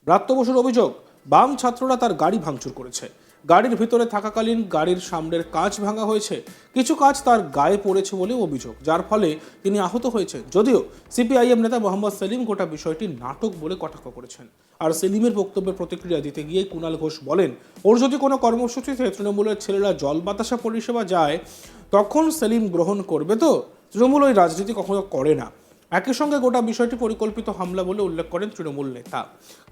ব্রাত্য বসুর অভিযোগ, বাম ছাত্ররা তার গাড়ি ভাঙচুর করেছে। গাড়ির ভিতরে থাকাকালীন গাড়ির সামনের কাঁচ ভাঙা হয়েছে, কিছু কাঁচ তার গায়ে পড়েছে বলে অভিযোগ, যার ফলে তিনি আহত হয়েছেন। যদিও সিপিআইএম নেতা মোহাম্মদ সেলিম গোটা বিষয়টি নাটক বলে কটাক্ষ করেছেন। আর সেলিমের বক্তব্যের প্রতিক্রিয়া দিতে গিয়ে কুণাল ঘোষ বলেন, ওর যদি কোনো কর্মসূচিতে তৃণমূলের ছেলেরা জল বাতাসা পরিষেবা যায় তখন সেলিম গ্রহণ করবে তো? তৃণমূল ওই রাজনীতি কখনো করে না। একই সঙ্গে গোটা বিষয়টি পরিকল্পিত হামলা বলে উল্লেখ করেন তৃণমূল নেতা।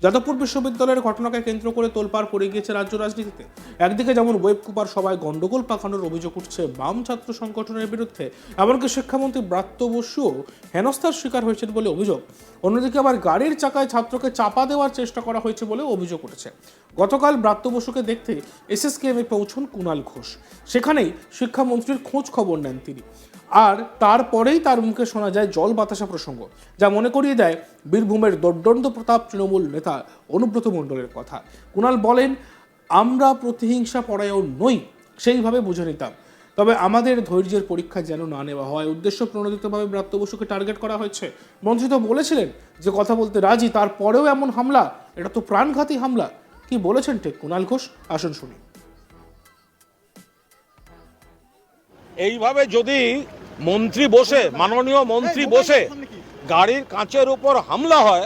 যাদবপুর বিশ্ববিদ্যালয়ের ঘটনাকে কেন্দ্র করে তোলপাড় পড়ে গিয়েছে রাজ্য রাজনীতিতে। একদিকে যেমন ওয়েব কুপার সভায় গন্ডগোল পাকানোর অভিযোগ উঠছে বাম ছাত্র সংগঠনের বিরুদ্ধে, এমনকি শিক্ষামন্ত্রী ব্রাত্য বসুও হেনস্থার শিকার হয়েছেন বলে অভিযোগ। অন্যদিকে আবার গাড়ির চাকায় ছাত্রকে চাপা দেওয়ার চেষ্টা করা হয়েছে বলে অভিযোগ উঠেছে। গতকাল ব্রাত্য বসুকে দেখতে এসএসকেএমে পৌঁছন কুণাল ঘোষ। সেখানেই শিক্ষামন্ত্রীর খোঁজ খবর নেন তিনি। আর তারপরেই তার মুখে শোনা যায় জল বাতাসা প্রসঙ্গ, যা মনে করিয়ে দেয় বীরভূমের দোর্দণ্ড প্রতাপ তৃণমূল নেতা অনুব্রত মণ্ডলের কথা। কুণাল বলেন, আমরা প্রতিহিংসা পরায়ণ নই, সেইভাবে বুঝে নিতাম, তবে আমাদের ধৈর্যের পরীক্ষা যেন না নেওয়া হয়। উদ্দেশ্য প্রণোদিতভাবে ব্রাত্য বসুকে টার্গেট করা হয়েছে। মন্ত্রী তো বলেছিলেন যে কথা বলতে রাজি, তারপরেও এমন হামলা, এটা তো প্রাণঘাতী হামলা। কি বলেছেন ঠিক কুণাল ঘোষ, আসুন শুনি। এইভাবে যদি মন্ত্রী বসে, মাননীয় মন্ত্রী বসে গাড়ির কাঁচের উপর হামলা হয়,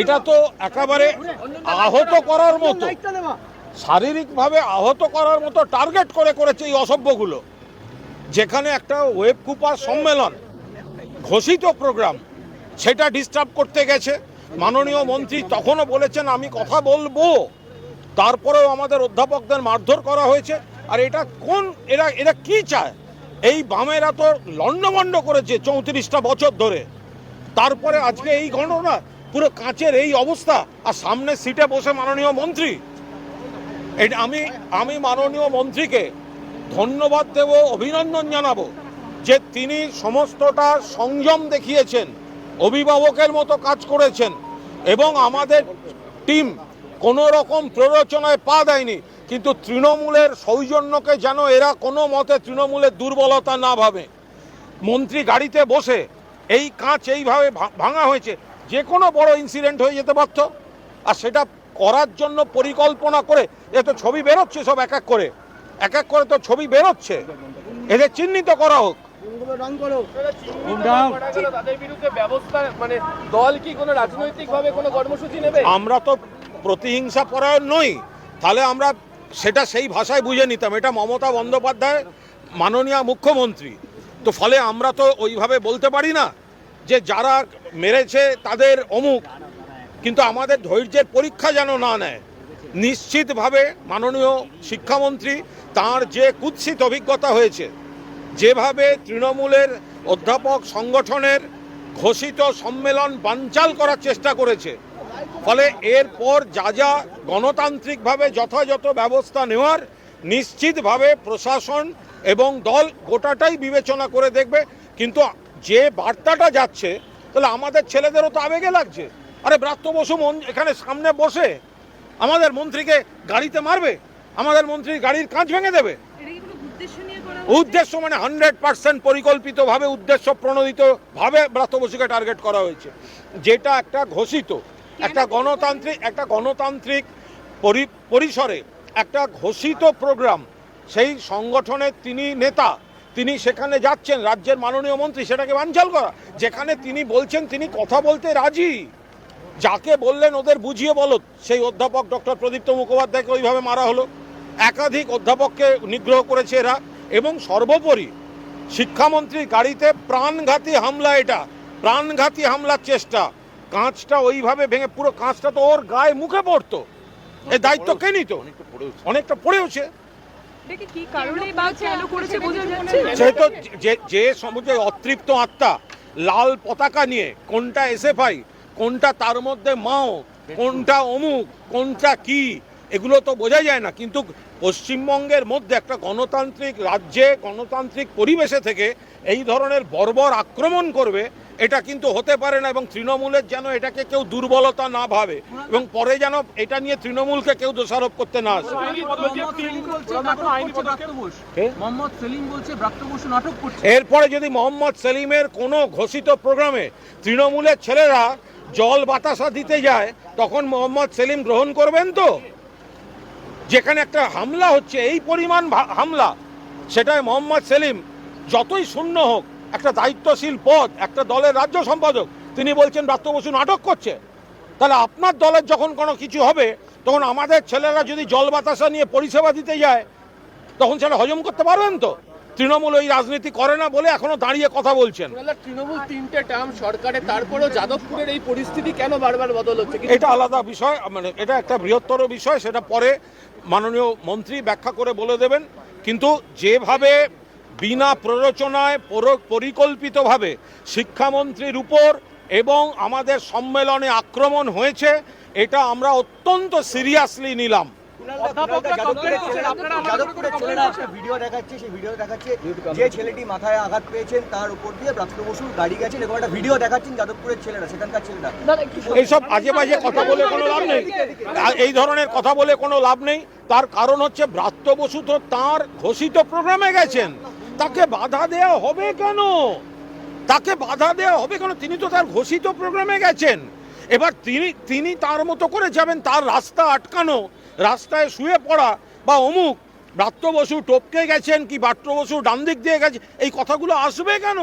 এটা তো একেবারে আহত করার মতো, শারীরিকভাবে আহত করার মতো টার্গেট করে করেছে এই অসভ্যগুলো। যেখানে একটা ওয়েব কুপার সম্মেলন, ঘোষিত প্রোগ্রাম, সেটা ডিস্টার্ব করতে গেছে। মাননীয় মন্ত্রী তখনও বলেছেন আমি কথা বলবো, তারপরেও আমাদের অধ্যাপকদের মারধর করা হয়েছে। আর এটা কোন, এরা কি চায়? এই বামেরা তো লন্ডভন্ড করেছে 34টা বছর ধরে, তারপরে আজকে এই ঘটনা, পুরো কাঁচের এই অবস্থা, আর সামনে সিটে বসে মাননীয় মন্ত্রী। এটা আমি মাননীয় মন্ত্রীকে ধন্যবাদ দেব, অভিনন্দন জানাবো যে তিনি সমস্তটা সংযম দেখিয়েছেন, অভিভাবকের মতো কাজ করেছেন, এবং আমাদের টিম কোনো রকম প্ররোচনায় পা দেয়নি। কিন্তু তৃণমূলের সৌজন্যকে যেন এরা কোনো মতে তৃণমূলের দুর্বলতা না ভাবে। মন্ত্রী গাড়িতে বসে এই কাঁচ এইভাবে ভাঙা হয়েছে, যে কোনো বড় ইনসিডেন্ট হয়ে যেতে পারত। আর সেটা করার জন্য পরিকল্পনা করে, এ তো ছবি বেরোচ্ছে, সব এক এক করে তো ছবি বেরোচ্ছে, এদের চিহ্নিত করা হোক। আমরা তো প্রতিহিংসা পরায়ণ নই, তাহলে আমরা সেটা সেই ভাষায় বুঝে নিতাম। এটা মমতা বন্দ্যোপাধ্যায় মাননীয় মুখ্যমন্ত্রী, তো ফলে আমরা তো ওইভাবে বলতে পারি না যে যারা মেরেছে তাদের অমুক। কিন্তু আমাদের ধৈর্যের পরীক্ষা যেন না নেয়। নিশ্চিতভাবে মাননীয় শিক্ষামন্ত্রী, তার যে কুৎসিত অভিজ্ঞতা হয়েছে, যেভাবে তৃণমূলের অধ্যাপক সংগঠনের ঘোষিত সম্মেলন বানচাল করার চেষ্টা করেছে, ফলে এরপর যা গণতান্ত্রিকভাবে যথাযথ ব্যবস্থা নেওয়ার নিশ্চিতভাবে প্রশাসন এবং দল গোটাটাই বিবেচনা করে দেখবে। কিন্তু যে বার্তাটা যাচ্ছে, তাহলে আমাদের ছেলেদেরও তো আবেগে লাগছে। আরে ব্রাত্য বসু এখানে সামনে বসে আমাদের মন্ত্রীকে গাড়িতে মারবে, আমাদের মন্ত্রী গাড়ির কাঁচ ভেঙে দেবে। উদ্দেশ্য মানে 100% পরিকল্পিতভাবে, উদ্দেশ্য প্রণোদিতভাবে ব্রাত্য বসুকে টার্গেট করা হয়েছে। যেটা একটা ঘোষিত, একটা গণতান্ত্রিক পরিসরে একটা ঘোষিত প্রোগ্রাম, সেই সংগঠনের তিনি নেতা, তিনি সেখানে যাচ্ছেন, রাজ্যের মাননীয় মন্ত্রী, সেটাকে বানচাল করা। যেখানে তিনি বলছেন তিনি কথা বলতে রাজি, যাকে বললেন ওদের বুঝিয়ে বলো, সেই অধ্যাপক ডক্টর প্রদীপ্ত মুখোপাধ্যায়কে ওইভাবে মারা হলো। একাধিক অধ্যাপককে নিগ্রহ করেছে এরা, এবং সর্বোপরি শিক্ষামন্ত্রীর গাড়িতে প্রাণঘাতী হামলা, এটা প্রাণঘাতী হামলার চেষ্টা। কাঁচটা ওইভাবে ভেঙে, পুরো কাঁচটা তো ওর গায়ে মুখে পড়তো, এই দায়িত্ব কে নিত? অনেকটা পড়েওছে। সে তো যে সমুদ্রে অতৃপ্ত আত্মা, লাল পতাকা নিয়ে, কোনটা এসএফআই, কোনটা তার মধ্যে মাও, কোনটা অমুক, কোনটা কি, এগুলো তো বোঝা যায় না। কিন্তু পশ্চিমবঙ্গের মধ্যে একটা গণতান্ত্রিক রাজ্যে, গণতান্ত্রিক পরিবেশে থেকে এই ধরনের বর্বর আক্রমণ করবে, এটা কিন্তু হতে পারে না। এবং তৃণমূলের যেন এটাকে কেউ দুর্বলতা না ভাবে, এবং পরে যেন এটা নিয়ে তৃণমূলকে কেউ দোষারোপ করতে না আসে। এরপরে যদি মোহাম্মদ সেলিমের কোনো ঘোষিত প্রোগ্রামে তৃণমূলের ছেলেরা জল বাতাসা দিতে যায় তখন মোহাম্মদ সেলিম গ্রহণ করবেন তো? যেখানে একটা হামলা হচ্ছে, এই পরিমাণ হামলা, সেটাই মোহাম্মদ সেলিম যতই শূন্য হোক, একটা দায়িত্বশীল পদ, একটা দলের রাজ্য সম্পাদক, তিনি বলছেন ব্রাত্য বসু নাটক করছে। তাহলে আপনার দলের যখন কোনো কিছু হবে, তখন আমাদের ছেলেরা যদি জল বাতাসা নিয়ে পরিষেবা দিতে যায়, তখন সেটা হজম করতে পারবেন তো? তৃণমূল ওই রাজনীতি করে না বলে এখনো দাঁড়িয়ে কথা বলছেন। তৃণমূল 3টে টার্ম সরকারে, তারপরেও যাদবপুরের এই পরিস্থিতি কেন বারবার বদল হচ্ছে? এটা আলাদা বিষয়, মানে এটা একটা বৃহত্তর বিষয়, সেটা পরে মাননীয় মন্ত্রী ব্যাখ্যা করে বলে দেবেন। কিন্তু যেভাবে বিনা প্ররোচনায় পরিকল্পিতভাবে শিক্ষামন্ত্রীর উপর এবং আমাদের সম্মেলনে আক্রমণ হয়েছে, এটা আমরা অত্যন্ত সিরিয়াসলি নিলাম। ভিডিও দেখাচ্ছে, সেই ভিডিও দেখাচ্ছে যে ছেলেটি মাথায় আঘাত পেয়েছেন তার উপর দিয়ে ব্রাত্য বসু গাড়ি গেছেন, এরকম একটা ভিডিও দেখাচ্ছেন যাদবপুরের ছেলেরা, সেখানকার ছেলেরা। এইসব আজে বাজে কথা বলে কোনো লাভ নেই, এই ধরনের কথা বলে কোনো লাভ নেই। তার কারণ হচ্ছে ব্রাত্য বসু তো তাঁর ঘোষিত প্রোগ্রামে গেছেন, তাকে বাধা দেওয়া হবে কেন? তাকে বাধা দেওয়া হবে কেন? তিনি তো তার ঘোষিত প্রোগ্রামে গেছেন। এবার তিনি তার মতো করে যাবেন, তার রাস্তা আটকানো, রাস্তায় শুয়ে পড়া বা অমুক, ব্রাত্য বসু টপকে গেছেন কি ব্রাত্য বসু ডান দিক দিয়ে গেছে, এই কথাগুলো আসবে কেন?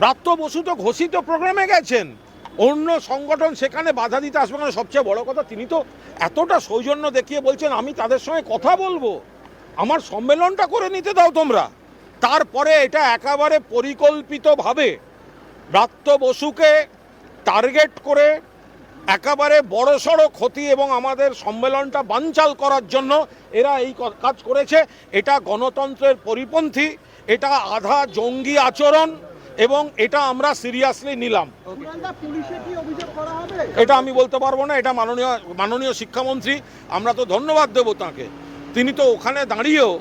ব্রাত্য বসু তো ঘোষিত প্রোগ্রামে গেছেন, অন্য সংগঠন সেখানে বাধা দিতে আসবে কেন? সবচেয়ে বড় কথা, তিনি তো এতটা সৌজন্য দেখিয়ে বলছেন আমি তাদের সঙ্গে কথা বলবো, আমার সম্মেলনটা করে নিতে দাও তোমরা। তারপরে এটা একেবারে পরিকল্পিতভাবে ব্রাত্য বসুকে টার্গেট করে একেবারে বড়সড় ক্ষতি এবং আমাদের সম্মেলনটা বানচাল করার জন্য এরা এই কাজ করেছে। এটা গণতন্ত্রের পরিপন্থী, এটা আধা জঙ্গি আচরণ এবং এটা আমরা সিরিয়াসলি নিলাম। এটা আমি বলতে পারবো না, এটা মাননীয় শিক্ষামন্ত্রী, আমরা তো ধন্যবাদ দেব তাঁকে, তিনি তো ওখানে দাঁড়িয়েও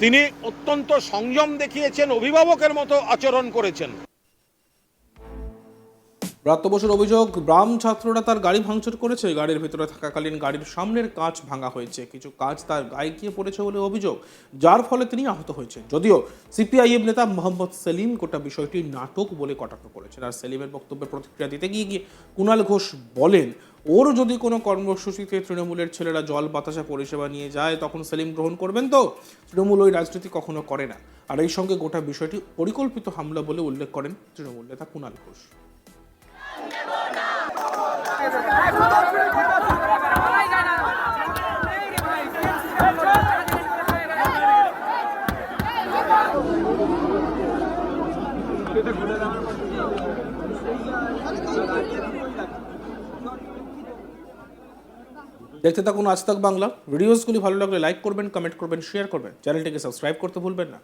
তিনি অত্যন্ত সংযম দেখিয়েছেন, অভিভাবকের মতো আচরণ করেছেন। ব্রাত্য বসুর অভিযোগ, বাম ছাত্ররা তার গাড়ি ভাঙচুর করেছে, গাড়ির ভিতরে থাকাকালীন গাড়ির সামনের কাঁচ ভাঙা হয়েছে, কিছু কাঁচ তার গায়ে গিয়ে পড়েছে বলে অভিযোগ, যার ফলে তিনি আহত হয়েছেন। যদিও সিপিআইএম নেতা মোহাম্মদ সেলিম গোটা বিষয়টি নাটক বলে কটাক্ষ করেছেন। আর সেলিমের বক্তব্যে প্রতিক্রিয়া দিতে গিয়ে কুণাল ঘোষ বলেন, ওর যদি কোনো কর্মসূচিতে তৃণমূলের ছেলেরা জল বাতাসা পরিষেবা নিয়ে যায়, তখন সেলিম গ্রহণ করবেন তো? তৃণমূল ওই রাজনীতি কখনো করে না। আর এই সঙ্গে গোটা বিষয়টি পরিকল্পিত হামলা বলে উল্লেখ করেন তৃণমূল নেতা কুণাল ঘোষ। দেখতে থাকুন আজ তাক বাংলা। ভিডিওসগুলি ভালো লাগলে লাইক করবেন, কমেন্ট করবেন, শেয়ার করবেন, চ্যানেলটিকে সাবস্ক্রাইব করতে ভুলবেন না।